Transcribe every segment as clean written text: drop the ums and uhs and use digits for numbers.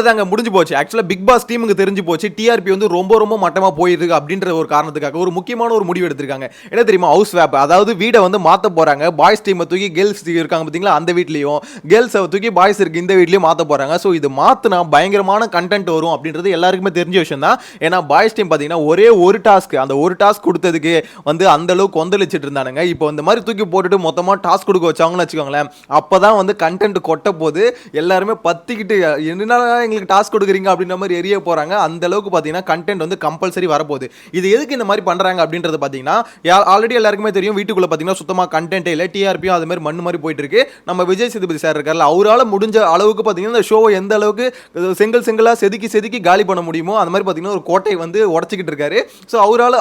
தாங்க முடிஞ்சு போச்சு. ஆக்சுவலா பிக் பாஸ் டீமுக்கு தெரிஞ்சு போச்சு டிஆர்பி வந்து ரொம்ப மட்டமா போயிருக்கு அப்படின்ற ஒரு காரணத்துக்காக ஒரு முக்கியமான ஒரு முடிவு எடுத்திருக்காங்க. என்ன தெரியுமா? House swap. அதாவது வீடை வந்து மாத்த போறாங்க. பாய்ஸ் டீமை தூக்கி கேர்ள்ஸ் இருக்காங்க பாத்தீங்களா அந்த வீட்லயும், கேர்ள்ஸை தூக்கி பாய்ஸ் இருக்கு இந்த வீட்லயும் மாத்த போறாங்க. ஸோ இது மாத்தினா பயங்கரமான கண்டென்ட் வரும் அப்படின்றது எல்லாருக்குமே தெரிஞ்ச விஷயம் தான். ஏன்னா பாய்ஸ் டீம் பாத்தீங்கன்னா ஒரே ஒரு டாஸ்க், அந்த ஒரு டாஸ்க் கொடுத்ததுக்கு வந்து அந்த அளவுக்கு கொந்தளிச்சிட்டு இருந்தானுங்க. இப்போ இந்த மாதிரி தூக்கி போட்டுட்டு மொத்தமா டாஸ்க் கொடுக்க வச்சாங்கன்னு வச்சுக்கோங்களேன், அப்பதான் வந்து கண்டென்ட் கொட்ட போது எல்லாருமே பத்திக்கிட்டு என்ன எங்களுக்கு டாஸ்க் கொடுக்குறீங்க அப்படின்ற மாதிரி எரிய போறாங்க. அந்த அளவுக்கு பார்த்தீங்கன்னா கண்டென்ட் வந்து கம்பல்சரி வரப்போகுது. இது எதுக்கு இந்த மாதிரி பண்றாங்க அப்படின்றது பார்த்தீங்கன்னா, ஆல்ரெடி எல்லாருக்குமே தெரியும் வீட்டுக்குள்ள பார்த்தீங்கன்னா சுத்தமாக கண்டென்ட்டே இல்லை, டிஆர்பியும் அது மாதிரி மண்ணு மாதிரி போயிட்டு இருக்கு. நம்ம விஜய் சேதுபதி சார் இருக்கார்ல, அவரால் முடிஞ்ச அளவுக்கு பார்த்தீங்கன்னா இந்த ஷோவை எந்த அளவுக்கு செங்கலா செதுக்கி காலி பண்ண முடியுமோ அந்த மாதிரி பார்த்தீங்கன்னா ஒரு கோட்டை வந்து உடச்சிக்கிட்டு இருக்காரு. ஸோ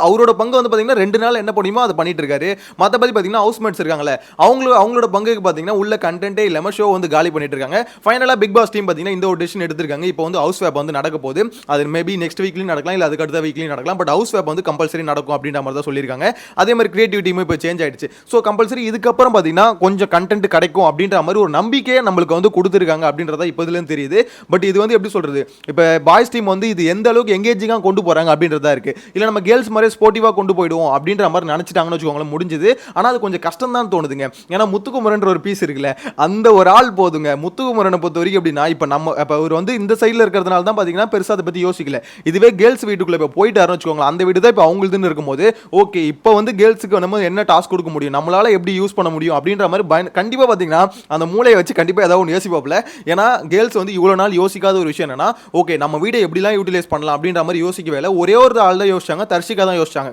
அவரோட பங்கு வந்து பார்த்தீங்கன்னா 2 நாள் என்ன பண்ணுமோ அதை பண்ணிட்டு இருக்காரு. மற்றபடி பார்த்தீங்கன்னா ஹவுஸ்மேட்ஸ் இருக்காங்களே, அவங்களோட பங்குக்கு பார்த்தீங்கன்னா உள்ள கண்டென்ட்டே இல்லாமல் ஷோ வந்து காலி பண்ணிட்டு இருக்காங்க. ஃபைனலாக பிக் பாஸ் டீம் பார்த்தீங்கன்னா இந்த ஒரு டிசிஷன் எடுத்திருக்காங்க. இப்போ வந்து ஹவுஸ் ஸ்வாப் வந்து நடக்க போகுது. அது மேபி நெக்ஸ்ட் வீக்லயும் நடக்கலாம், இல்ல அதுக்கு அடுத்த வீக்லயும் நடக்கலாம். பட் ஹவுஸ் ஸ்வாப் வந்து கம்பல்சரி நடக்கும் அப்படின்ற மாதிரி தான் சொல்லியிருக்காங்க. அதே மாதிரி கிரியேட்டிவிட்டியும் இப்போ சேஞ்ச் ஆயிடுச்சு. ஸோ கம்பல்சரி இதுக்கப்புறம் பார்த்தீங்கன்னா கொஞ்சம் கண்டென்ட் கிடைக்கும் அப்படின்ற மாதிரி ஒரு நம்பிக்கையை நம்மளுக்கு வந்து கொடுத்துருக்காங்க அப்படின்றத இப்போதுலேருந்து தெரியுது. பட் இது வந்து எப்படி சொல்றது, இப்போ பாய்ஸ் டீம் வந்து இது எந்த அளவுக்கு எங்கேஜிங்காக கொண்டு போறாங்க அப்படின்றதா இருக்கு. இல்லை நம்ம கேர்ள்ஸ் மாதிரி ஸ்போர்ட்டிவாக கொண்டு போயிடுவோம் அப்படின்ற மாதிரி நினைச்சிட்டாங்கன்னு வச்சுக்கோங்களேன், முடிஞ்சது. ஆனால் அது கொஞ்சம் கஷ்டம் தான் தோணுதுங்க. ஏன்னா முத்துக்குமரன்ற ஒரு பீஸ் இருக்குல்ல, அந்த ஒரு ஆள் போதுங்க. முத்துக்குமரனை பொறுத்த வரைக்கும் எப்படின்னா, இப்போ அவர் வந்து இந்த சைடில் இருக்கிறதுனால தான் பார்த்தீங்கன்னா பெருசாக அதை பற்றி யோசிக்கல. இதுவே கேர்ள்ஸ் வீட்டுக்குள்ளே இப்போ போயிட்டாருன்னு வச்சுக்கோங்களேன், அந்த வீடு தான் இப்போ அவங்களுதுன்னு இருக்கும்போது ஓகே இப்போ வந்து கேர்ள்ஸுக்கு நம்ம என்ன டாஸ்க் கொடுக்க முடியும், நம்மளால எப்படி யூஸ் பண்ண முடியும் அப்படின்ற மாதிரி கண்டிப்பாக பார்த்தீங்கன்னா அந்த மூளையை வச்சு கண்டிப்பாக ஏதாவது ஒன்று யோசிப்பாப்ல. ஏன்னா கேர்ள்ஸ் வந்து இவ்வளோ நாள் யோசிக்காத ஒரு விஷயம் என்னன்னா, ஓகே நம்ம வீடை எப்படிலாம் யூட்டிலைஸ் பண்ணலாம் அப்படின்ற மாதிரி யோசிக்கவே இல்லை. ஒரே ஒரு ஆள் தான் யோசிச்சாங்க, தர்ஷிகா தான் யோசிச்சாங்க.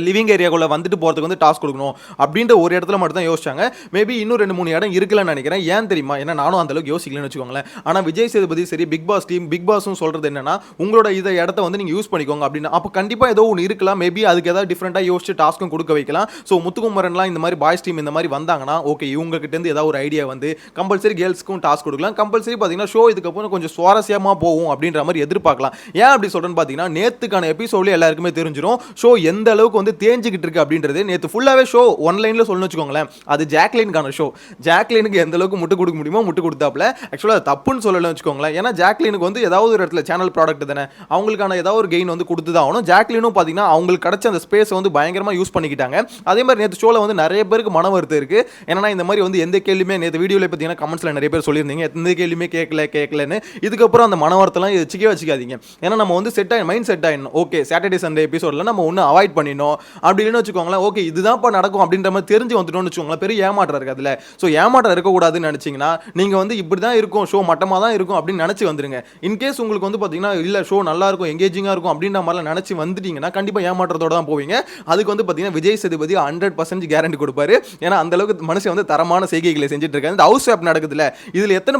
லிவிங் ஏரியாக்குள்ளே வந்துட்டு போகிறதுக்கு வந்து டாஸ்க் கொடுக்கணும் அப்படின்ற ஒரு இடத்துல மட்டும் தான் யோசிச்சாங்க. மேபி இன்னும் 2-3 இடம் இருக்குல்லன்னு நினைக்கிறேன். ஏன் தெரியுமா? ஏன்னா நானும் அந்த அளவுக்கு யோசிக்கலன்னு வச்சுக்கோங்களேன். ஆனால் விஜய் சேதுபதி சரி, பிக் பாஸ் டீம், பிக் பாஸும் சொல்கிறது என்னன்னா, உங்களோட இதை இடத்த வந்து நீங்கள் யூஸ் பண்ணிக்கோங்க அப்படின்னா, அப்போ கண்டிப்பாக ஏதோ ஒன்று இருக்கலாம். மேபி அதுக்கு ஏதாவது டிஃப்ரெண்ட்டாக யோசிச்சு டாஸ்க்கும் கொடுக்க வைக்கலாம். ஸோ முத்துக்குமரன்லாம் இந்த மாதிரி பாய்ஸ் டீம் இந்த மாதிரி வந்தாங்கன்னா ஓகே இவங்ககிட்டேருந்து ஏதாவது ஒரு ஐடியா வந்து கம்பல்சரி கேர்ள்ஸ்க்கும் டாஸ்க் கொடுக்கலாம். கம்பல்சரி பார்த்தீங்கன்னா ஷோ இதுக்கப்புறம் கொஞ்சம் சுவாரஸ்யமாக போகும் அப்படின்ற மாதிரி எதிர்பார்க்கலாம். ஏன் அப்படி சொல்கிறேன்னு பார்த்தீங்கன்னா, நேற்றுக்கான எபிசோட்லேயே எல்லாருக்குமே தெரிஞ்சிடும் ஷோ எந்த அளவுக்கு வந்து தேஞ்சிக்கிட்டு இருக்கு அப்படின்றது. நேத்து ஃபுல்லாவே ஷோ ஒன் லைன்ல சொல்லணும்னு வச்சுக்கோங்களேன், அது ஜாக்லினுக்கான ஷோ. ஜாக்லினுக்கு எந்த அளவுக்கு முட்டு கொடுக்க முடியுமோ முட்டு கொடுத்தாப்ல. ஆக்சுவலாக அது தப்புன்னு சொல்லலன்னு வச்சுக்கோங்களேன். ஏன்னா ஜாக்லினுக்கு வந்து ஏதாவது ஒரு இடத்துல சேனல் ப்ராடக்ட் தானே, அவங்களுக்கான ஏதாவது ஒரு கெயின் வந்து கொடுத்து தான் ஆகணும். ஜாக்லினும் பார்த்தீங்கன்னா அவங்களுக்கு கிடைச்ச அந்த ஸ்பேஸை வந்து பயங்கரமாக யூஸ் பண்ணிக்கிட்டாங்க. அதே மாதிரி நேற்று ஷோவில் வந்து நிறைய பேருக்கு மன வருத்தம் இருக்கு. ஏன்னா இந்த மாதிரி வந்து எந்த கேள்வியுமே நேற்று வீடியோவில் பார்த்தீங்கன்னா கமெண்ட்ஸில் நிறைய பேர் சொல்லியிருந்தீங்க எந்த கேள்வியுமே கேட்கலன்னு. இதுக்கப்புறம் அந்த மன வருத்தம்லாம் வச்சுக்காதீங்க. ஏன்னா நம்ம வந்து மைண்ட் செட் ஆயிடணும். ஓகே சாட்டர்டே சண்டே எபிசோடில் நம்ம ஒன்று அவாய்ட் பண்ணிடணும் அப்படின்னு வச்சுக்கோங்களேன். ஓகே இதுதான் நடக்கும் அப்படின்ற மாதிரி தெரிஞ்சு வந்துட்டோம்னு வச்சுக்கோங்களேன், பெரிய ஏமாற்றம் இருக்கு அதுல. ஸோ ஏமாற்றம் இருக்கக்கூடாதுன்னு நினைச்சீங்கன்னா நீங்க வந்து இப்படி தான் இருக்கும், ஷோ மட்டமாக தான் இருக்கும் அப்படின்னு நினைச்சு வந்துருங்க. இன்கேஸ் உங்களுக்கு வந்து பார்த்தீங்கன்னா இல்லை ஷோ நல்லா இருக்கும், எங்கேஜிங்காக இருக்கும் அப்படின்ற மாதிரிலாம் நினைச்சு வந்துட்டீங்கன்னா கண்டிப்பாக ஏமாற்றத்தோட தான் போவீங்க. அதுக்கு வந்து பார்த்தீங்கன்னா விஜய் சேதுபதி 100% கேரண்டி கொடுப்பாரு. ஏன்னா அந்த அளவுக்கு மனுஷன் வந்து தரமான செய்கைகளை செஞ்சுட்டு இருக்காங்க. இந்த ஹவுஸ் ஸ்வாப் நடக்குதுல, இதில் எத்தனை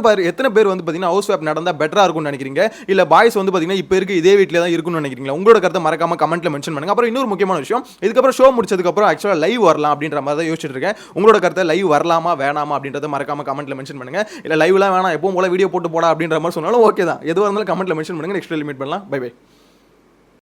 பேர் வந்து பார்த்தீங்கன்னா ஹவுஸ் ஸ்வாப் நடந்தால் பெட்டராக இருக்கும்னு நினைக்கிறீங்க, இல்லை பாய்ஸ் வந்து பார்த்தீங்கன்னா இப்போ இருக்கு இதே வீட்டில் தான் இருக்குன்னு நினைக்கிறீங்களா? உங்களோட கருத்தை மறக்காம கமெண்ட்ல மென்ஷன் பண்ணுங்க. அப்புறம் இன்னொரு முக்கியமான விஷயம், இதுக்கப்புறம் ஷோ முடிச்சதுக்கப்புறம் ஆக்சுவலாக லைவ் வரலாம் அப்படின்ற மாதிரி தான் யோசிச்சுட்டு இருக்கேன். உங்களோட கருத்தை லைவ் வரலாமா வேணாமா அப்படின்றத மறக்காம கமெண்ட்ல மென்ஷன் பண்ணுங்க. இல்லை லைவ்லாம் வேணாம் எப்பவும் போல வீடியோ போட்டு போடா அப்படின்ற மாதிரி சொன்னாலும் ஓகே தான். எதுவாக இருந்தாலும் கமெண்ட்ல மென்ஷன் பண்ணுங்க. நெக்ஸ்ட் லிமிட் பண்ணலாம். Bye by.